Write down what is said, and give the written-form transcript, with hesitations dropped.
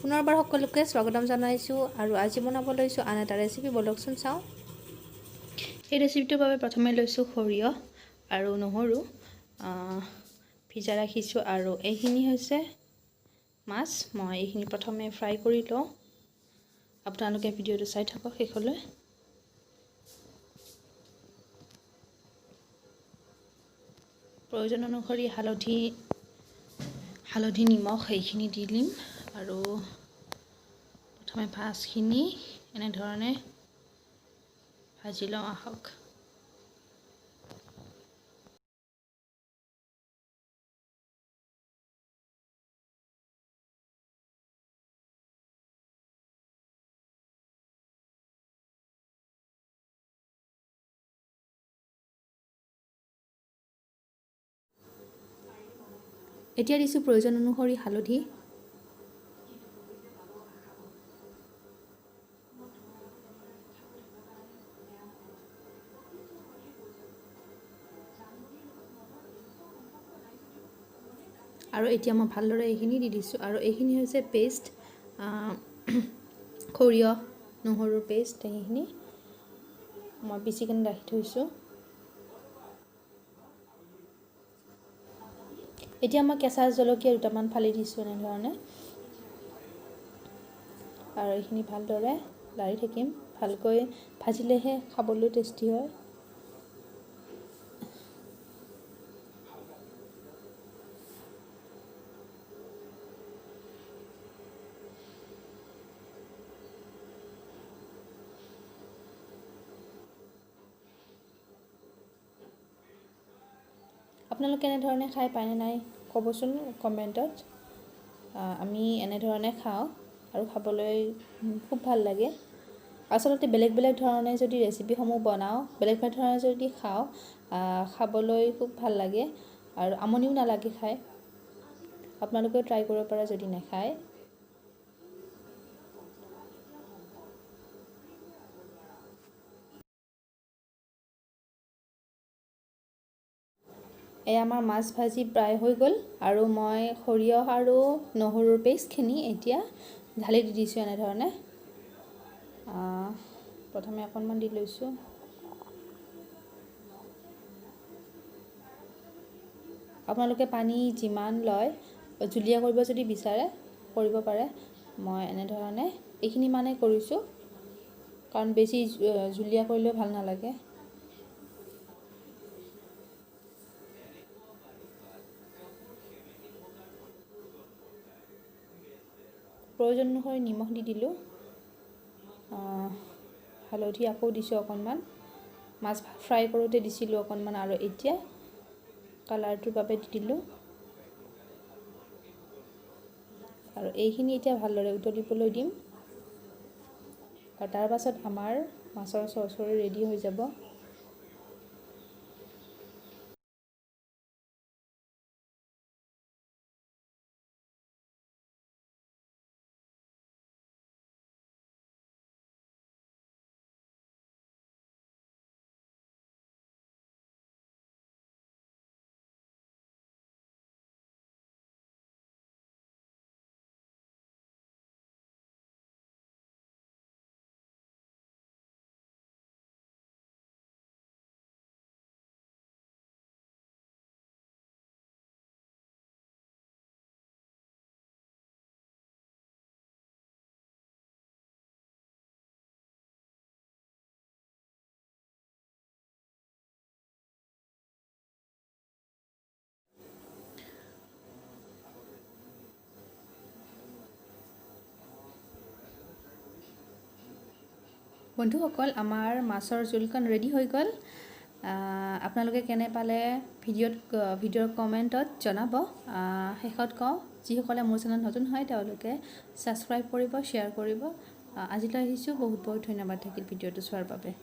পুনৰবাৰ সকলোকে স্বাগতম জনাইছোঁ আৰু আজি বনাব লৈছোঁ আন এটা ৰেচিপি। বলকচোন চাওঁ। এই ৰেচিপিটোৰ বাবে প্ৰথমে লৈছোঁ সৰিয়হ আৰু নহৰু ভিজাই ৰাখিছোঁ, আৰু এইখিনি হৈছে মাছ। মই এইখিনি প্ৰথমে ফ্ৰাই কৰি লওঁ। আপোনালোকে ভিডিঅ'টো চাই থাকক শেষলৈ। প্ৰয়োজন অনুসৰি হালধি নিমখ এইখিনি দি দিম, আৰু প্ৰথমে মাছখিনি এনেধৰণে ভাজি লওঁ আহক। এতিয়া দিছোঁ প্ৰয়োজন অনুসৰি হালধি, আৰু এতিয়া মই ভালদৰে এইখিনি দি দিছোঁ। আৰু এইখিনি হৈছে পেষ্ট, সৰিয়হ নহৰুৰ পেষ্ট। সেইখিনি মই পিচি কিনে ৰাখি থৈছোঁ। এতিয়া মই কেঁচা জলকীয়া দুটামান ফালি দিছোঁ এনেধৰণে, আৰু এইখিনি ভালদৰে লাৰি থাকিম। ভালকৈ ভাজিলেহে খাবলৈ টেষ্টি হয়। আপোনালোকে এনেধৰণে খাই পায়নে নাই ক'বচোন কমেণ্টত। আমি এনেধৰণে খাওঁ আৰু খাবলৈ খুব ভাল লাগে। আচলতে বেলেগ বেলেগ ধৰণে যদি ৰেচিপিসমূহ বনাওঁ, বেলেগ বেলেগ ধৰণে যদি খাওঁ, খাবলৈ খুব ভাল লাগে আৰু আমনিও নালাগে খাই। আপোনালোকেও ট্ৰাই কৰিব পাৰে যদি নাখায়। আমাৰ মাছ ভাজি প্ৰায় হৈ গ'ল, আৰু মই সৰিয়হ আৰু নহৰুৰ পেষ্টখিনি এতিয়া ঢালি দি দিছোঁ এনেধৰণে। প্ৰথমে অকণমান দি লৈছোঁ। আপোনালোকে পানী যিমান লয়, জুলীয়া কৰিব যদি বিচাৰে কৰিব পাৰে। মই এনেধৰণে এইখিনি মানে কৰিছোঁ, কাৰণ বেছি জুলীয়া কৰিলেও ভাল নালাগে। প্ৰয়োজন অনুসৰি নিমখ দি দিলোঁ, হালধি আকৌ দিছোঁ অকণমান। মাছ ফ্ৰাই কৰোঁতে দিছিলোঁ অকণমান, আৰু এতিয়া কালাৰটোৰ বাবে দি দিলোঁ। আৰু এইখিনি এতিয়া ভালদৰে উতলিবলৈ দিম, আৰু তাৰ পাছত আমাৰ মাছৰ চৰচৰি ৰেডি হৈ যাব। বন্ধুসকল, আমাৰ মাছৰ জোলকণ ৰেডি হৈ গ'ল। আপোনালোকে কেনে পালে ভিডিঅ'ৰ কমেণ্টত জনাব। শেষত কওঁ, যিসকলে মোৰ চেনেল নতুন হয় তেওঁলোকে ছাবস্ক্ৰাইব কৰিব, শ্বেয়াৰ কৰিব। আজিলৈ আহিছোঁ। বহুত বহুত ধন্যবাদ থাকিল ভিডিঅ'টো চোৱাৰ বাবে।